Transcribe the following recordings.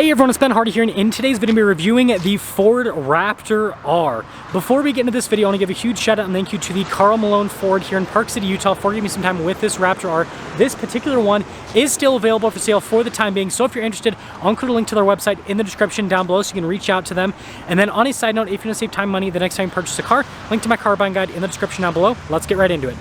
Hey everyone, it's Ben Hardy here, and in today's video we're reviewing the Ford Raptor R. Before we get into this video, I want to give a huge shout out and thank you to the Carl Malone Ford here in Park City, Utah for giving me some time with this Raptor R. This particular one is still available for sale for the time being, so if you're interested, I'll include a link to their website in the description down below so you can reach out to them. And then on a side note, if you want to save time and money the next time you purchase a car, link to my car buying guide in the description down below. Let's get right into it.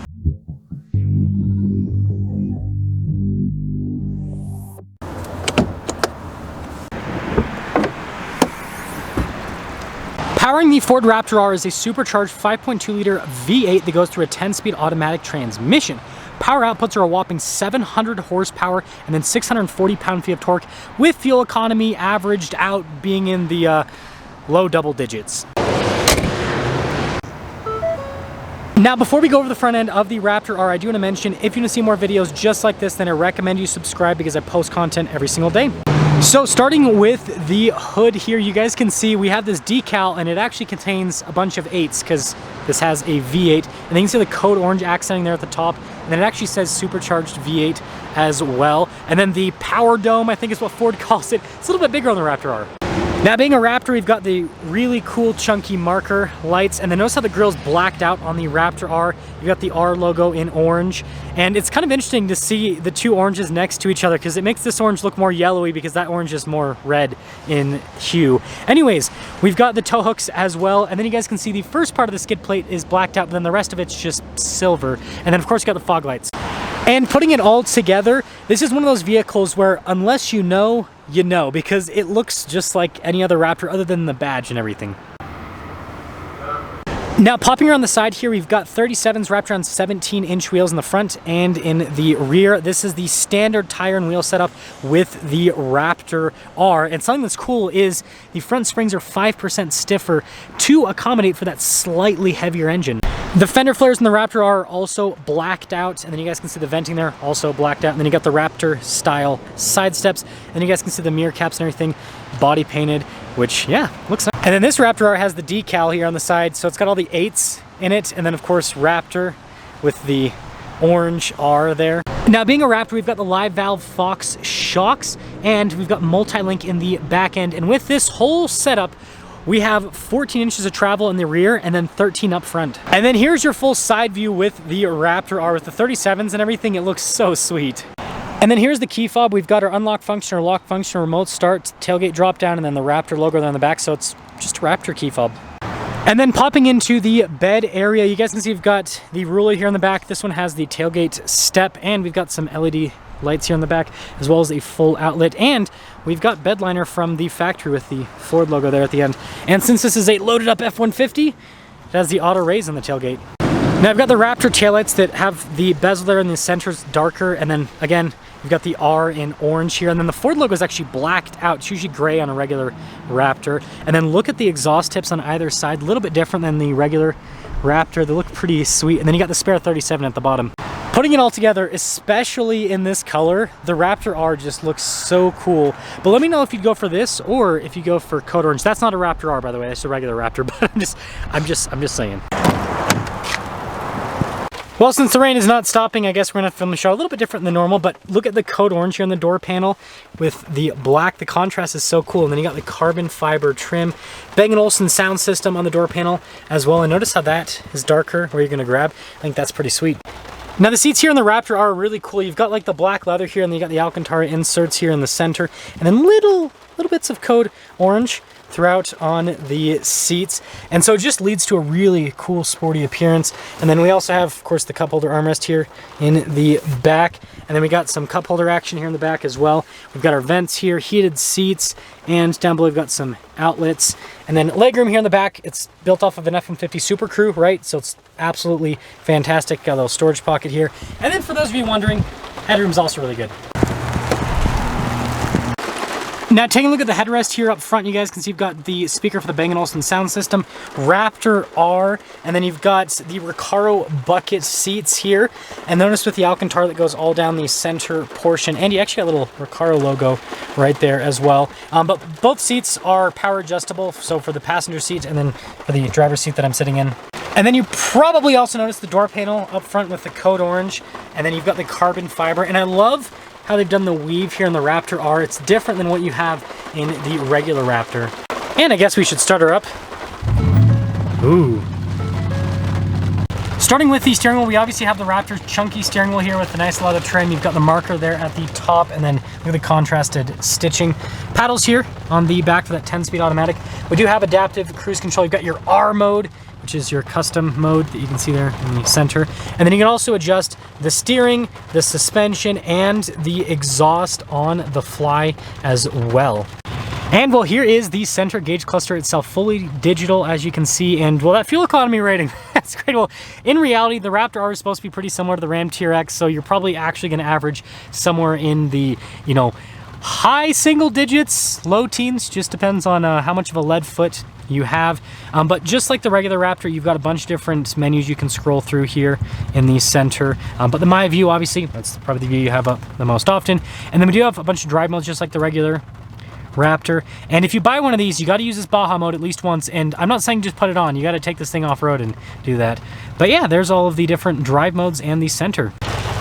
Powering the Ford Raptor R is a supercharged 5.2-liter V8 that goes through a 10-speed automatic transmission. Power outputs are a whopping 700 horsepower and then 640 pound-feet of torque, with fuel economy averaged out being in the low double digits. Now, before we go over the front end of the Raptor R, I do want to mention, if you want to see more videos just like this, then I recommend you subscribe because I post content every single day. So starting with the hood here, you guys can see we have this decal and it actually contains a bunch of 8s because this has a V8. And then you can see the code orange accenting there at the top. And then it actually says supercharged V8 as well. And then the power dome, I think is what Ford calls it. It's a little bit bigger on the Raptor R. Now, being a Raptor, we've got the really cool chunky marker lights, and then notice how the grille's blacked out on the Raptor R. You've got the R logo in orange, and it's kind of interesting to see the two oranges next to each other because it makes this orange look more yellowy because that orange is more red in hue. Anyways, we've got the tow hooks as well, and then you guys can see the first part of the skid plate is blacked out, but then the rest of it's just silver. And then of course you got the fog lights. And putting it all together, this is one of those vehicles where unless you know, you know, because it looks just like any other Raptor other than the badge and everything. Now, popping around the side here, we've got 37s wrapped around 17-inch wheels in the front and in the rear. This is the standard tire and wheel setup with the Raptor R. And something that's cool is the front springs are 5% stiffer to accommodate for that slightly heavier engine. The fender flares in the Raptor are also blacked out, and then you guys can see the venting there, also blacked out. And then you got the Raptor style side steps, and then you guys can see the mirror caps and everything body painted, which, yeah, looks nice. And then this Raptor R has the decal here on the side, so it's got all the 8s in it, and then of course Raptor with the orange R there. Now, being a Raptor, we've got the live valve Fox shocks, and we've got multi-link in the back end. And with this whole setup, we have 14 inches of travel in the rear and then 13 up front. And then here's your full side view with the Raptor R with the 37s and everything. It looks so sweet. And then here's the key fob. We've got our unlock function, our lock function, remote start, tailgate drop down, and then the Raptor logo there on the back. So it's just a Raptor key fob. And then popping into the bed area, you guys can see we've got the ruler here in the back. This one has the tailgate step, and we've got some LED lights here on the back, as well as a full outlet. And we've got bed liner from the factory with the Ford logo there at the end. And since this is a loaded up F-150, it has the auto raise on the tailgate. Now I've got the Raptor taillights that have the bezel there in the center's darker, and then again, we've got the R in orange here, and then the Ford logo is actually blacked out. It's usually gray on a regular Raptor. And then look at the exhaust tips on either side, a little bit different than the regular Raptor. They look pretty sweet. And then you got the spare 37 at the bottom. Putting it all together, especially in this color, the Raptor R just looks so cool. But let me know if you'd go for this or if you go for code orange. That's not a Raptor R, by the way. It's a regular Raptor, but I'm just saying. Well, since the rain is not stopping, I guess we're gonna film the show a little bit different than normal, but look at the code orange here on the door panel with the black. The contrast is so cool. And then you got the carbon fiber trim, Bang & Olufsen sound system on the door panel as well. And notice how that is darker where you're gonna grab. I think that's pretty sweet. Now the seats here in the Raptor are really cool. You've got like the black leather here, and then you got the Alcantara inserts here in the center, and then little bits of code orange throughout on the seats. And so it just leads to a really cool sporty appearance. And then we also have, of course, the cup holder armrest here in the back. And then we got some cup holder action here in the back as well. We've got our vents here, heated seats, and down below we've got some outlets. And then legroom here in the back. It's built off of an F-150 Super Crew, right? So it's absolutely fantastic. Got a little storage pocket here. And then for those of you wondering, headroom's also really good. Now, taking a look at the headrest here up front, you guys can see you've got the speaker for the Bang & Olufsen sound system, Raptor R, and then you've got the Recaro bucket seats here. And notice with the Alcantara that goes all down the center portion, and you actually got a little Recaro logo right there as well. But both seats are power adjustable, so for the passenger seat and then for the driver's seat that I'm sitting in. And then you probably also noticed the door panel up front with the code orange, and then you've got the carbon fiber. And I love how they've done the weave here in the Raptor R. It's different than what you have in the regular Raptor. And I guess we should start her up. Ooh. Starting with the steering wheel, we obviously have the Raptor's chunky steering wheel here with the nice leather trim. You've got the marker there at the top, and then look at the contrasted stitching. Paddles here on the back for that 10-speed automatic. We do have adaptive cruise control. You've got your R mode, which is your custom mode that you can see there in the center. And then you can also adjust the steering, the suspension, and the exhaust on the fly as well. And well, here is the center gauge cluster itself, fully digital, as you can see. And well, that fuel economy rating, that's great. Well, in reality, the Raptor R is supposed to be pretty similar to the Ram TRX, so you're probably actually going to average somewhere in the, you know, high single digits, low teens, just depends on how much of a lead foot you have. But just like the regular Raptor, you've got a bunch of different menus you can scroll through here in the center. But the My View, obviously, that's probably the view you have up the most often. And then we do have a bunch of drive modes, just like the regular Raptor. And if you buy one of these, you got to use this Baja mode at least once. And I'm not saying just put it on, you got to take this thing off-road and do that. But yeah, there's all of the different drive modes and the center.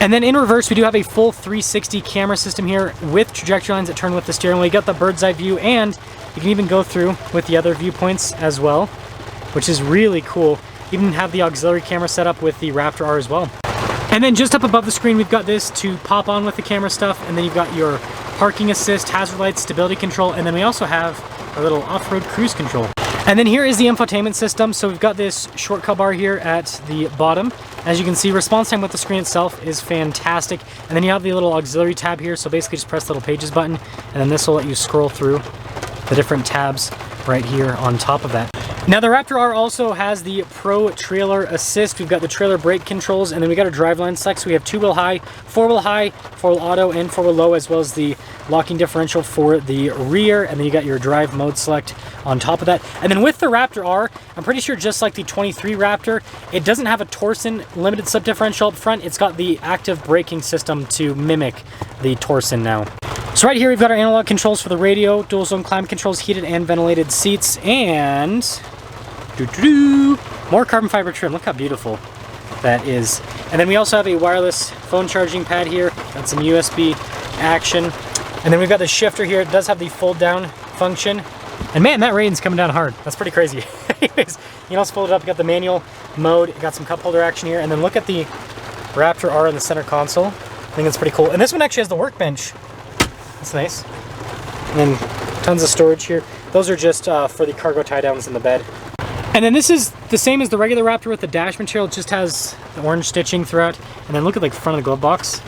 And then in reverse, we do have a full 360 camera system here with trajectory lines that turn with the steering wheel. You got the bird's eye view, and you can even go through with the other viewpoints as well, which is really cool. Even have the auxiliary camera set up with the Raptor R as well. And then just up above the screen, we've got this to pop on with the camera stuff, and then you've got your parking assist, hazard lights, stability control, and then we also have a little off-road cruise control. And then here is the infotainment system. So we've got this shortcut bar here at the bottom. As you can see, response time with the screen itself is fantastic. And then you have the little auxiliary tab here. So basically just press the little pages button, and then this will let you scroll through the different tabs right here on top of that. Now the Raptor R also has the Pro Trailer Assist. We've got the trailer brake controls, and then we got a driveline select. So we have 2-wheel high, 4-wheel auto, and 4-wheel low, as well as the locking differential for the rear. And then you got your drive mode select on top of that. And then with the Raptor R, I'm pretty sure just like the 23 Raptor, it doesn't have a Torsen limited slip differential up front. It's got the active braking system to mimic the Torsen now. So right here we've got our analog controls for the radio, dual zone climate controls, heated and ventilated seats, and more carbon fiber trim. Look how beautiful that is. And then we also have a wireless phone charging pad here. Got some USB action. And then we've got the shifter here. It does have the fold down function. And man, that rain's coming down hard. That's pretty crazy. Anyways, you can also fold it up. You got the manual mode. You got some cup holder action here. And then look at the Raptor R in the center console. I think it's pretty cool. And this one actually has the workbench. That's nice. And then tons of storage here. Those are just for the cargo tie downs in the bed. And then this is the same as the regular Raptor with the dash material. It just has the orange stitching throughout. And then look at like the front of the glove box.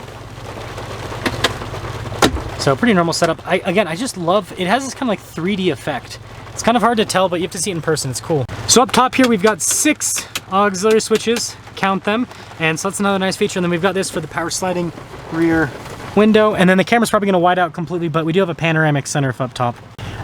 So pretty normal setup. I just love, it has this kind of like 3D effect. It's kind of hard to tell, but you have to see it in person. It's cool. So up top here, we've got 6 auxiliary switches. Count them. And so that's another nice feature. And then we've got this for the power sliding rear window. And then the camera's probably going to wide out completely, but we do have a panoramic sunroof up top.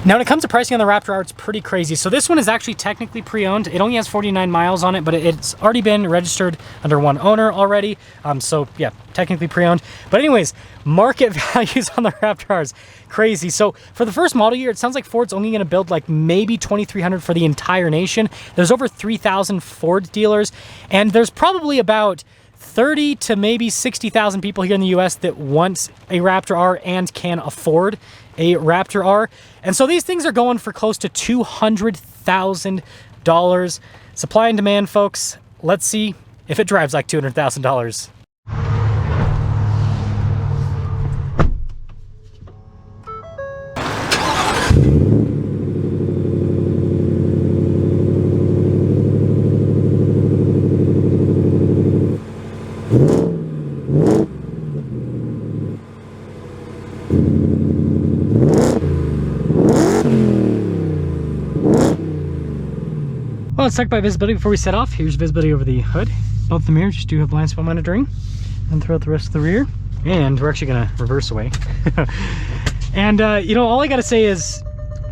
Now when it comes to pricing on the Raptor R, it's pretty crazy. So this one is actually technically pre-owned. It only has 49 miles on it, but it's already been registered under one owner already. So yeah, technically pre-owned. But anyways, market values on the Raptor R is crazy. So for the first model year, it sounds like Ford's only going to build like maybe 2,300 for the entire nation. There's over 3,000 Ford dealers, and there's probably about 30 to maybe 60,000 people here in the US that want a Raptor R and can afford a Raptor R. And so these things are going for close to $200,000. Supply and demand, folks. Let's see if it drives like $200,000. Well, let's talk about visibility before we set off. Here's visibility over the hood. Both the mirrors just do have blind spot monitoring, and throughout the rest of the rear. And we're actually gonna reverse away. And you know, all I gotta say is,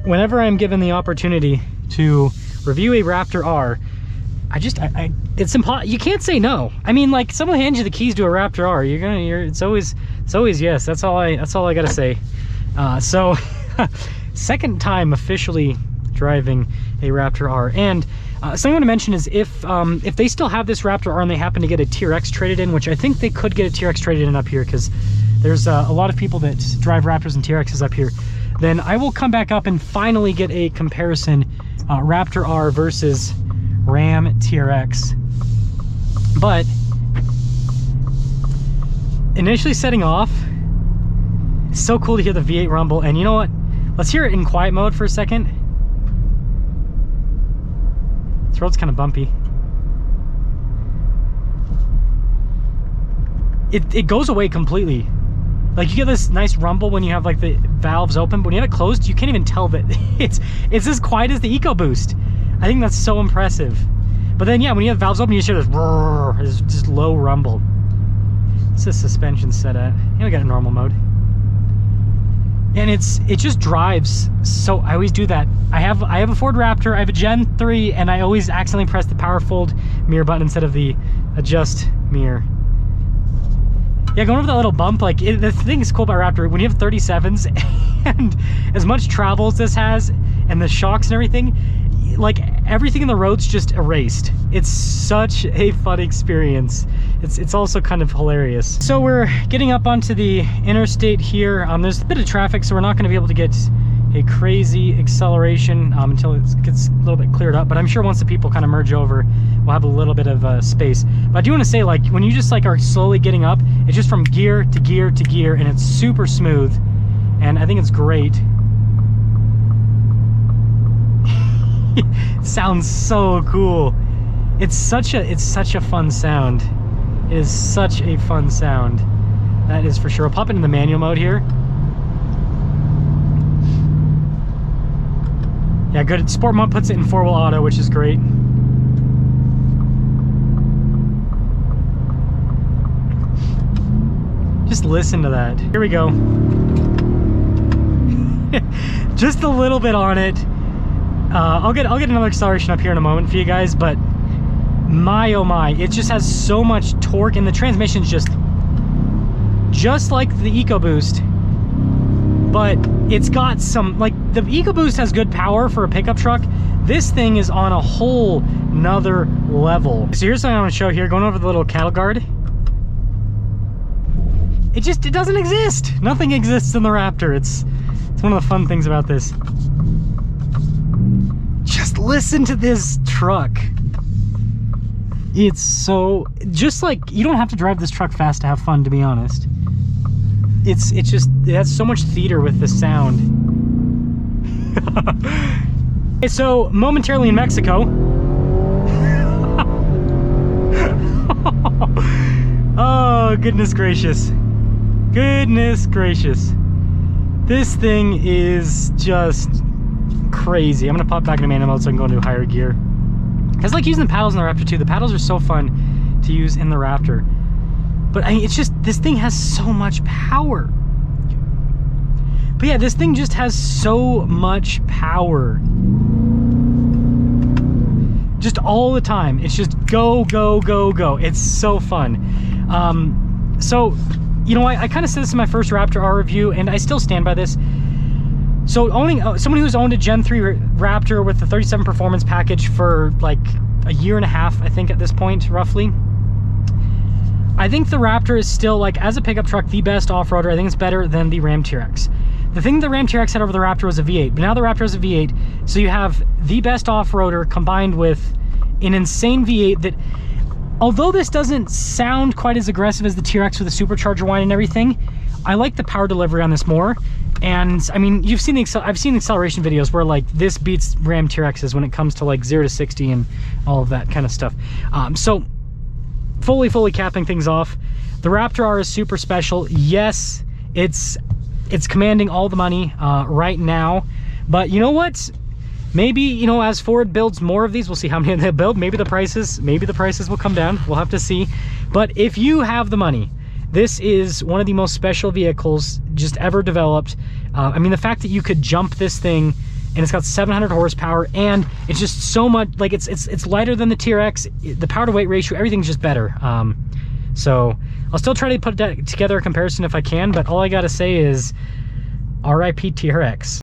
whenever I'm given the opportunity to review a Raptor R, it's impossible. You can't say no. I mean, like, someone hands you the keys to a Raptor R, it's always yes. That's all I gotta say. So, second time officially driving a Raptor R. And something I want to mention is if they still have this Raptor R and they happen to get a TRX traded in, which I think they could get a TRX traded in up here because there's a lot of people that drive Raptors and TRXs up here, then I will come back up and finally get a comparison, Raptor R versus Ram TRX. But initially setting off, it's so cool to hear the V8 rumble. And you know what? Let's hear it in quiet mode for a second. This road's kind of bumpy. It goes away completely. Like, you get this nice rumble when you have like the valves open, but when you have it closed, you can't even tell that it's as quiet as the EcoBoost. I think that's so impressive. But then, yeah, when you have valves open, you just hear this roar, this just low rumble. What's the suspension set at? Yeah, we got a normal mode. And it just drives. So I always do that. I have a Ford Raptor, I have a Gen 3, and I always accidentally press the power fold mirror button instead of the adjust mirror. Yeah, going over that little bump, like, the thing is cool about Raptor, when you have 37s, and as much travel as this has, and the shocks and everything, like, everything in the road's just erased. It's such a fun experience. It's also kind of hilarious. So we're getting up onto the interstate here. There's a bit of traffic, so we're not gonna be able to get a crazy acceleration until it gets a little bit cleared up. But I'm sure once the people kind of merge over, we'll have a little bit of space. But I do want to say, like, when you just like are slowly getting up, it's just from gear to gear to gear, and it's super smooth. And I think it's great. It sounds so cool. It's such a fun sound. It is such a fun sound. That is for sure. I'll pop it in the manual mode here. Yeah, good. Sport mode puts it in 4-wheel auto, which is great. Just listen to that. Here we go. Just a little bit on it. I'll get another acceleration up here in a moment for you guys, but my oh my, it just has so much torque, and the transmission's just like the EcoBoost, but it's got some, like, the EcoBoost has good power for a pickup truck. This thing is on a whole nother level. So here's something I want to show here, going over the little cattle guard. It doesn't exist. Nothing exists in the Raptor. It's one of the fun things about this. Just listen to this truck. It's so, just like, you don't have to drive this truck fast to have fun, to be honest. It has so much theater with the sound. So momentarily in Mexico. Oh, goodness gracious. Goodness gracious. This thing is just crazy. I'm gonna pop back into manual mode so I can go into higher gear. It's like using the paddles in the Raptor too. The paddles are so fun to use in the Raptor. But I mean, it's just, this thing has so much power. But yeah, this thing just has so much power. Just all the time. It's just go, go, go, go. It's so fun. So, you know, I kind of said this in my first Raptor R review, and I still stand by this. So owning, someone who's owned a Gen 3 Raptor with the 37 performance package for like a year and a half, I think at this point, roughly, I think the Raptor is still, like, as a pickup truck, the best off-roader. I think it's better than the Ram TRX. The thing the Ram TRX had over the Raptor was a V8, but now the Raptor is a V8, so you have the best off-roader combined with an insane V8 that, although this doesn't sound quite as aggressive as the TRX with the supercharger whine and everything, I like the power delivery on this more. And I mean, I've seen acceleration videos where, like, this beats Ram TRXs when it comes to like 0 to 60 and all of that kind of stuff. So fully capping things off, the Raptor R is super special. Yes, it's commanding all the money right now, but you know what? Maybe, you know, as Ford builds more of these, we'll see how many they build. Maybe the prices will come down. We'll have to see. But if you have the money, this is one of the most special vehicles just ever developed. I mean, the fact that you could jump this thing, and it's got 700 horsepower, and it's just so much, like, it's lighter than the TRX. The power to weight ratio, everything's just better. So I'll still try to put together a comparison if I can, but all I gotta say is RIP TRX.